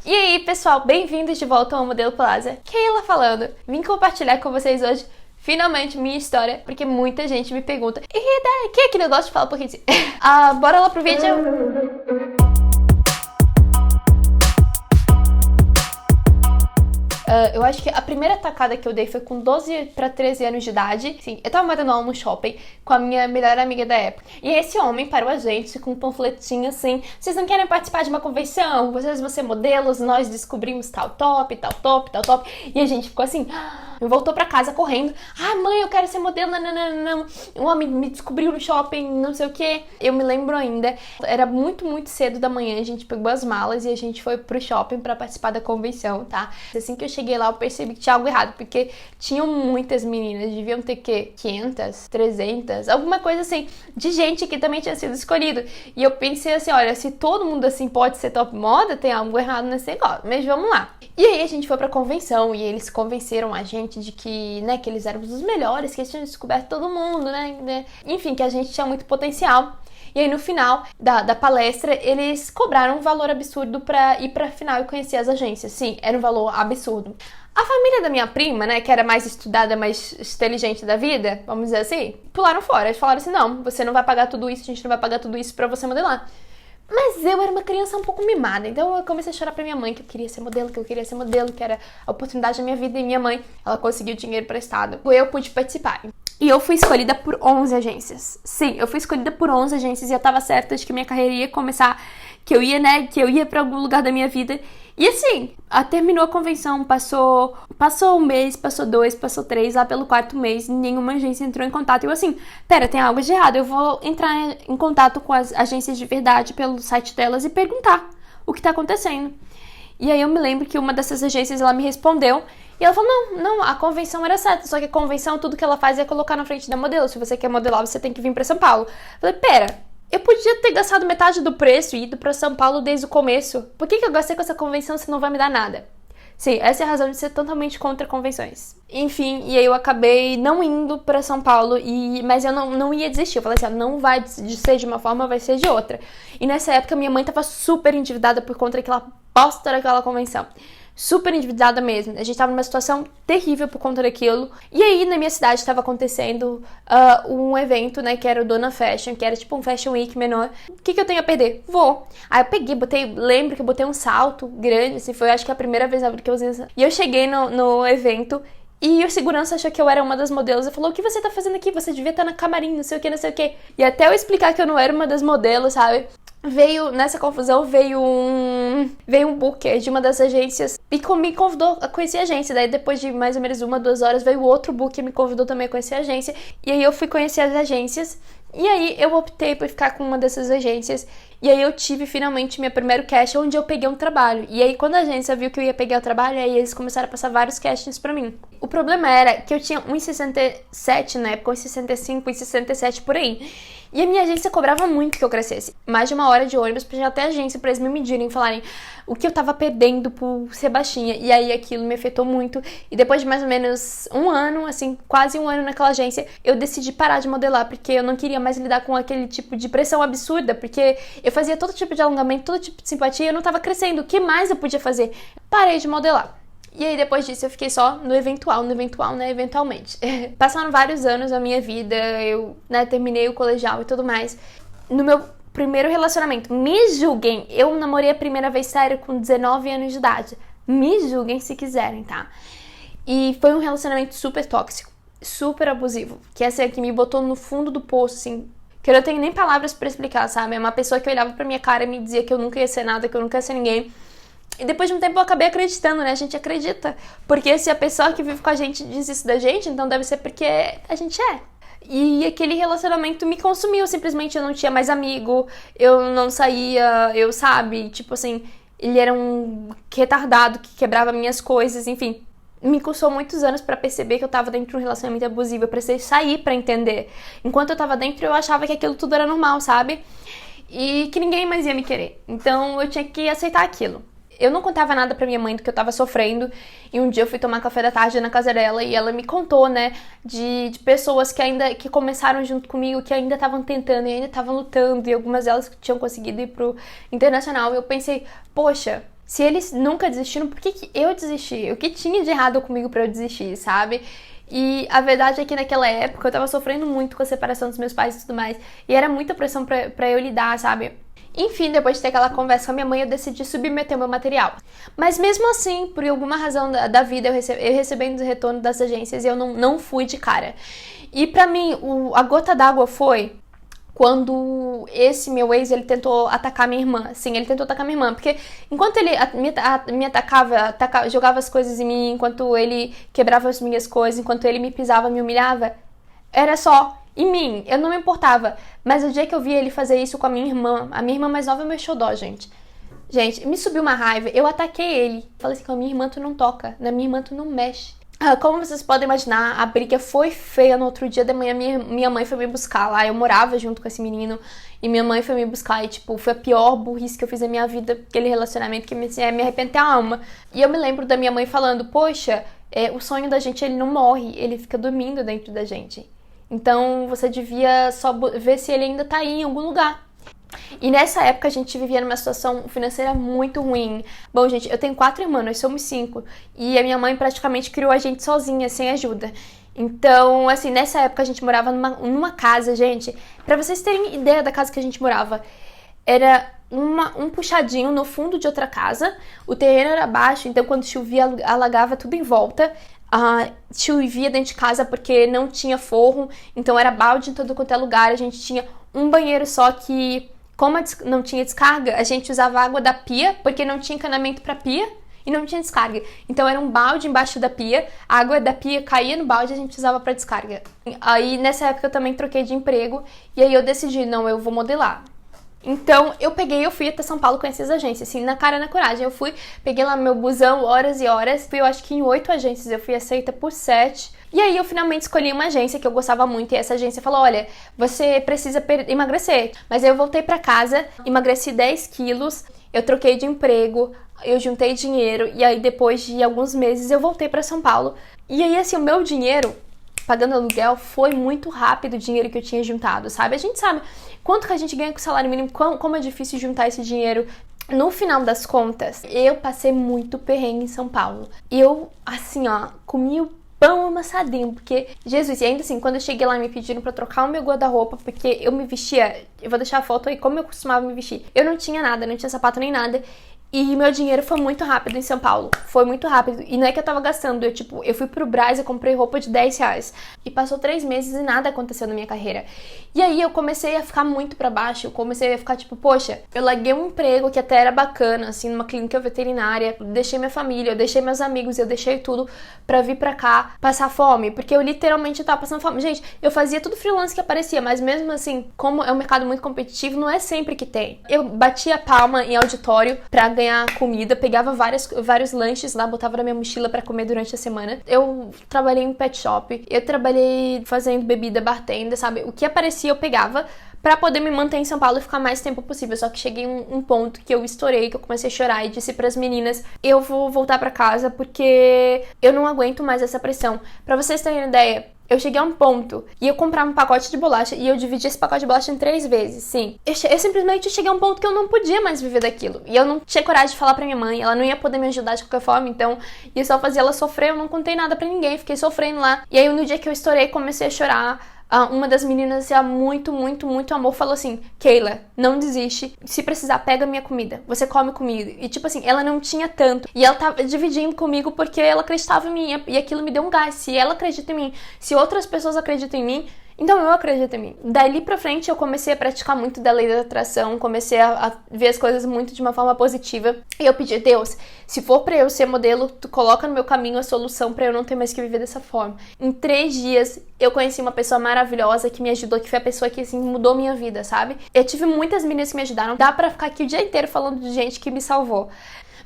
E aí, pessoal, bem-vindos de volta ao Modelo Plaza. Keila falando. Vim compartilhar com vocês hoje, finalmente, minha história, porque muita gente me pergunta: e daí, que é aquele negócio de falar um pouquinho assim? Bora lá pro vídeo. Eu acho que a primeira tacada que eu dei foi com 12 para 13 anos de idade. Sim, eu tava matando aula no shopping com a minha melhor amiga da época. E esse homem parou a gente com um panfletinho assim: vocês não querem participar de uma convenção? Vocês vão ser modelos, nós descobrimos tal top, tal top, tal top. E a gente ficou assim, voltou pra casa correndo. Mãe, eu quero ser modelo, não. Um homem me descobriu no shopping, não sei o que. Eu me lembro ainda, era muito cedo da manhã, a gente pegou as malas e a gente foi pro shopping pra participar da convenção, tá? Assim que eu cheguei lá, eu percebi que tinha algo errado, porque tinham muitas meninas, deviam ter, 500, 300, alguma coisa assim, de gente que também tinha sido escolhido. E eu pensei assim, olha, se todo mundo assim pode ser top moda, tem algo errado nesse negócio, mas vamos lá. E aí a gente foi pra convenção e eles convenceram a gente de que, né, que eles eram os melhores, que eles tinham descoberto todo mundo, né? Enfim, que a gente tinha muito potencial. E aí no final da palestra, eles cobraram um valor absurdo pra ir pra final e conhecer as agências. Sim, era um valor absurdo. A família da minha prima, né, que era mais estudada, mais inteligente da vida, vamos dizer assim, pularam fora. Eles falaram assim, não, você não vai pagar tudo isso, a gente não vai pagar tudo isso pra você modelar. Mas eu era uma criança um pouco mimada, então eu comecei a chorar pra minha mãe que eu queria ser modelo, que era a oportunidade da minha vida. E minha mãe, ela conseguiu dinheiro emprestado. Eu pude participar. E eu fui escolhida por 11 agências. Sim, eu fui escolhida por 11 agências e eu tava certa de que minha carreira ia começar, que eu ia pra algum lugar da minha vida. E assim, terminou a convenção, passou um mês, passou 2, passou 3, lá pelo 4º mês, nenhuma agência entrou em contato. E eu assim, pera, tem algo de errado, eu vou entrar em contato com as agências de verdade pelo site delas e perguntar o que tá acontecendo. E aí eu me lembro que uma dessas agências, ela me respondeu e ela falou, não, a convenção era certa, só que a convenção, tudo que ela faz é colocar na frente da modelo. Se você quer modelar, você tem que vir pra São Paulo. Eu falei, pera, eu podia ter gastado metade do preço e ido pra São Paulo desde o começo. Por que eu gastei com essa convenção se não vai me dar nada? Sim, essa é a razão de ser totalmente contra convenções. Enfim, e aí eu acabei não indo pra São Paulo, mas eu não ia desistir. Eu falei assim, não vai ser de uma forma, vai ser de outra. E nessa época minha mãe tava super endividada por conta daquela bosta daquela convenção. Super endividada mesmo. A gente tava numa situação terrível por conta daquilo. E aí, na minha cidade, tava acontecendo um evento, né, que era o Dona Fashion, que era tipo um Fashion Week menor. O que eu tenho a perder? Vou. Aí eu peguei, lembro que eu botei um salto grande, assim, foi acho que a primeira vez que eu usei essa. E eu cheguei no evento e o segurança achou que eu era uma das modelos e falou, o que você tá fazendo aqui? Você devia estar na camarim, não sei o que. E até eu explicar que eu não era uma das modelos, sabe? Nessa confusão, veio um booker de uma das agências e me convidou a conhecer a agência. Daí depois de mais ou menos 1-2 horas veio outro booker e me convidou também a conhecer a agência. E aí eu fui conhecer as agências. E aí eu optei por ficar com uma dessas agências. E aí eu tive finalmente meu primeiro casting onde eu peguei um trabalho. E aí quando a agência viu que eu ia pegar o trabalho, aí eles começaram a passar vários castings pra mim. O problema era que eu tinha 1,67 na época, 1,65, 1,67 por aí. E a minha agência cobrava muito que eu crescesse. Mais de 1 hora de ônibus pra chegar até a agência, pra eles me medirem e falarem o que eu tava perdendo por ser baixinha. E aí aquilo me afetou muito. E depois de mais ou menos 1 ano, assim, quase 1 ano naquela agência, eu decidi parar de modelar, porque eu não queria mais lidar com aquele tipo de pressão absurda, porque eu fazia todo tipo de alongamento, todo tipo de simpatia e eu não tava crescendo. O que mais eu podia fazer? Parei de modelar. E aí depois disso eu fiquei só no eventual, né, eventualmente. Passaram vários anos da minha vida, eu, né, terminei o colegial e tudo mais. No meu primeiro relacionamento, me julguem, eu namorei a primeira vez sério com 19 anos de idade. Me julguem se quiserem, tá? E foi um relacionamento super tóxico, super abusivo, que essa que me botou no fundo do poço, assim, que eu não tenho nem palavras pra explicar, sabe? É uma pessoa que olhava pra minha cara e me dizia que eu nunca ia ser nada, que eu nunca ia ser ninguém. E depois de um tempo eu acabei acreditando, né? A gente acredita. Porque se a pessoa que vive com a gente diz isso da gente, então deve ser porque a gente é. E aquele relacionamento me consumiu, simplesmente eu não tinha mais amigo, eu não saía, sabe? Tipo assim, ele era um retardado que quebrava minhas coisas, enfim. Me custou muitos anos pra perceber que eu tava dentro de um relacionamento abusivo. Eu precisei sair pra entender. Enquanto eu tava dentro, eu achava que aquilo tudo era normal, sabe? E que ninguém mais ia me querer. Então eu tinha que aceitar aquilo. Eu não contava nada pra minha mãe do que eu tava sofrendo. E um dia eu fui tomar café da tarde na casa dela e ela me contou, né, de pessoas que começaram junto comigo, que ainda estavam tentando e ainda estavam lutando. E algumas delas tinham conseguido ir pro internacional. E eu pensei, poxa, Se eles nunca desistiram, por que eu desisti? O que tinha de errado comigo pra eu desistir, sabe? E a verdade é que naquela época eu tava sofrendo muito com a separação dos meus pais e tudo mais. E era muita pressão pra eu lidar, sabe? Enfim, depois de ter aquela conversa com a minha mãe, eu decidi submeter o meu material. Mas mesmo assim, por alguma razão da vida, eu recebendo o retorno das agências e eu não fui de cara. E pra mim, a gota d'água foi quando esse meu ex, ele tentou atacar minha irmã. Sim, ele tentou atacar minha irmã, porque enquanto ele me atacava, jogava as coisas em mim, enquanto ele quebrava as minhas coisas, enquanto ele me pisava, me humilhava, era só em mim, eu não me importava. Mas o dia que eu vi ele fazer isso com a minha irmã mais nova é meu xodó, gente. Gente, me subiu uma raiva, eu ataquei ele. Falei assim, com a minha irmã tu não toca, na minha irmã tu não mexe. Como vocês podem imaginar, a briga foi feia. No outro dia da manhã, minha mãe foi me buscar lá. Eu morava junto com esse menino e minha mãe foi me buscar. E, tipo, foi a pior burrice que eu fiz na minha vida. Aquele relacionamento que me arrependeu a alma. E eu me lembro da minha mãe falando, poxa, o sonho da gente, ele não morre. Ele fica dormindo dentro da gente. Então, você devia só ver se ele ainda tá aí em algum lugar. E nessa época a gente vivia numa situação financeira muito ruim. Bom, gente, eu tenho 4 irmãs, nós somos 5. E a minha mãe praticamente criou a gente sozinha, sem ajuda. Então, assim, nessa época a gente morava numa casa, gente. Pra vocês terem ideia da casa que a gente morava, era um puxadinho no fundo de outra casa. O terreno era baixo, então quando chovia, alagava tudo em volta. Chovia dentro de casa porque não tinha forro, então era balde em todo quanto é lugar. A gente tinha um banheiro só que, como não tinha descarga, a gente usava água da pia, porque não tinha encanamento pra pia e não tinha descarga. Então era um balde embaixo da pia, a água da pia caía no balde e a gente usava pra descarga. Aí nessa época eu também troquei de emprego e aí eu decidi, não, eu vou modelar. Então, eu fui até São Paulo conhecer as agências, assim, na cara, na coragem. Eu peguei lá meu busão, horas e horas. Fui, eu acho que em 8 agências, eu fui aceita por 7. E aí, eu finalmente escolhi uma agência que eu gostava muito. E essa agência falou, olha, você precisa emagrecer. Mas aí eu voltei pra casa, emagreci 10 quilos, eu troquei de emprego, eu juntei dinheiro. E aí, depois de alguns meses, eu voltei pra São Paulo. E aí, assim, o meu dinheiro, pagando aluguel, foi muito rápido o dinheiro que eu tinha juntado, sabe? A gente sabe quanto que a gente ganha com o salário mínimo, como é difícil juntar esse dinheiro. No final das contas, eu passei muito perrengue em São Paulo. Eu, assim, comi o pão amassadinho, porque, Jesus, e ainda assim, quando eu cheguei lá me pediram pra trocar o meu guarda-roupa, porque eu me vestia, eu vou deixar a foto aí como eu costumava me vestir. Eu não tinha nada, não tinha sapato nem nada. E meu dinheiro foi muito rápido em São Paulo. Foi muito rápido. E não é que eu tava gastando. Eu fui pro Brás e comprei roupa de 10 reais. E passou 3 meses e nada aconteceu na minha carreira. E aí eu comecei a ficar muito pra baixo. Eu comecei a ficar tipo, poxa, eu larguei um emprego que até era bacana, assim, numa clínica veterinária. Deixei minha família, eu deixei meus amigos, eu deixei tudo pra vir pra cá passar fome. Porque eu literalmente tava passando fome. Gente, eu fazia tudo freelance que aparecia, mas mesmo assim, como é um mercado muito competitivo, não é sempre que tem. Eu batia palma em auditório pra ganhar comida, pegava vários lanches lá, botava na minha mochila pra comer durante a semana. Eu trabalhei em pet shop, eu trabalhei fazendo bebida, bartender, sabe? O que aparecia eu pegava pra poder me manter em São Paulo e ficar mais tempo possível. Só que cheguei um ponto que eu estourei, que eu comecei a chorar e disse pras meninas, eu vou voltar pra casa porque eu não aguento mais essa pressão. Pra vocês terem ideia, eu cheguei a um ponto e eu comprava um pacote de bolacha e eu dividi esse pacote de bolacha em 3 vezes, sim. Eu simplesmente cheguei a um ponto que eu não podia mais viver daquilo. E eu não tinha coragem de falar pra minha mãe, ela não ia poder me ajudar de qualquer forma, então isso só fazia ela sofrer, eu não contei nada pra ninguém, fiquei sofrendo lá. E aí no dia que eu estourei, comecei a chorar. Uma das meninas, muito amor, falou assim, Keila, não desiste, se precisar, pega minha comida, você come comigo. E tipo assim, ela não tinha tanto, e ela tava dividindo comigo porque ela acreditava em mim, e aquilo me deu um gás. Se ela acredita em mim, se outras pessoas acreditam em mim, então eu acredito em mim. Dali pra frente eu comecei a praticar muito da lei da atração, comecei a ver as coisas muito de uma forma positiva. E eu pedi, Deus, se for pra eu ser modelo, tu coloca no meu caminho a solução pra eu não ter mais que viver dessa forma. Em 3 dias eu conheci uma pessoa maravilhosa que me ajudou, que foi a pessoa que assim mudou minha vida, sabe? Eu tive muitas meninas que me ajudaram. Dá pra ficar aqui o dia inteiro falando de gente que me salvou.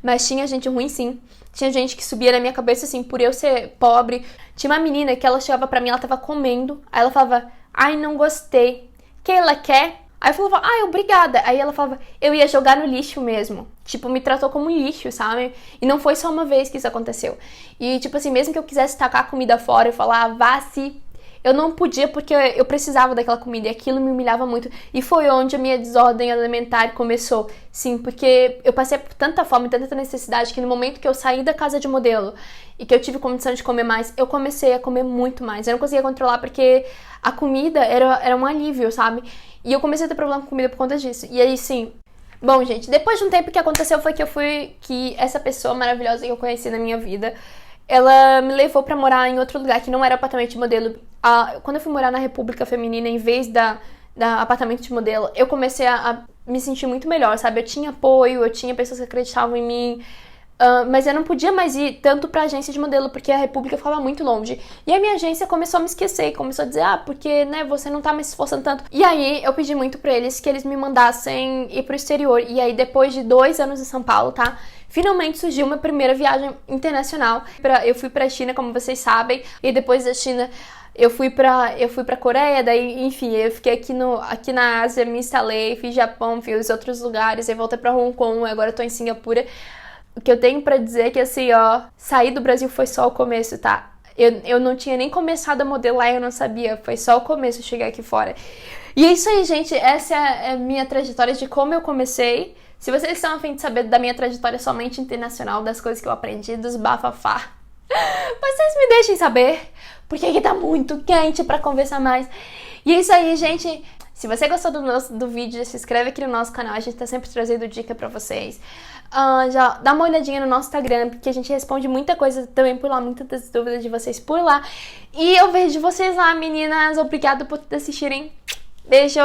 Mas tinha gente ruim, sim. Tinha gente que subia na minha cabeça, assim, por eu ser pobre. Tinha uma menina que ela chegava pra mim, ela tava comendo. Aí ela falava, ai, não gostei. Que ela quer? Aí eu falava, ai, obrigada. Aí ela falava, eu ia jogar no lixo mesmo. Tipo, me tratou como lixo, sabe? E não foi só uma vez que isso aconteceu. E, tipo assim, mesmo que eu quisesse tacar a comida fora e falar, vá se... eu não podia porque eu precisava daquela comida e aquilo me humilhava muito. E foi onde a minha desordem alimentar começou. Sim, porque eu passei por tanta fome, tanta necessidade, que no momento que eu saí da casa de modelo e que eu tive condição de comer mais, eu comecei a comer muito mais. Eu não conseguia controlar porque a comida era um alívio, sabe? E eu comecei a ter problema com comida por conta disso. E aí, sim... Bom, gente, depois de um tempo, o que aconteceu foi que essa pessoa maravilhosa que eu conheci na minha vida, ela me levou pra morar em outro lugar que não era apartamento de modelo. Quando eu fui morar na República Feminina, em vez da apartamento de modelo, eu comecei a me sentir muito melhor, sabe? Eu tinha apoio, eu tinha pessoas que acreditavam em mim, mas eu não podia mais ir tanto pra agência de modelo, porque a República ficava muito longe. E a minha agência começou a me esquecer, começou a dizer, porque, né, você não tá me esforçando tanto. E aí, eu pedi muito pra eles que eles me mandassem ir pro exterior. E aí, depois de 2 anos em São Paulo, tá? Finalmente surgiu uma primeira viagem internacional. Eu fui pra China, como vocês sabem, e depois da China... Eu fui pra Coreia, daí, enfim, eu fiquei aqui na Ásia, me instalei, fiz Japão, fiz outros lugares, aí voltei pra Hong Kong, agora eu tô em Singapura. O que eu tenho pra dizer é que, assim, sair do Brasil foi só o começo, tá? Eu não tinha nem começado a modelar, eu não sabia, foi só o começo chegar aqui fora. E é isso aí, gente, essa é a minha trajetória de como eu comecei. Se vocês estão a fim de saber da minha trajetória somente internacional, das coisas que eu aprendi, dos bafafá, vocês me deixem saber, porque aqui tá muito quente pra conversar mais. E é isso aí, gente. Se você gostou do vídeo, se inscreve aqui no nosso canal, a gente tá sempre trazendo dica pra vocês. Já dá uma olhadinha no nosso Instagram, porque a gente responde muita coisa também por lá, muitas das dúvidas de vocês por lá. E eu vejo vocês lá, meninas. Obrigada por assistirem. Beijo!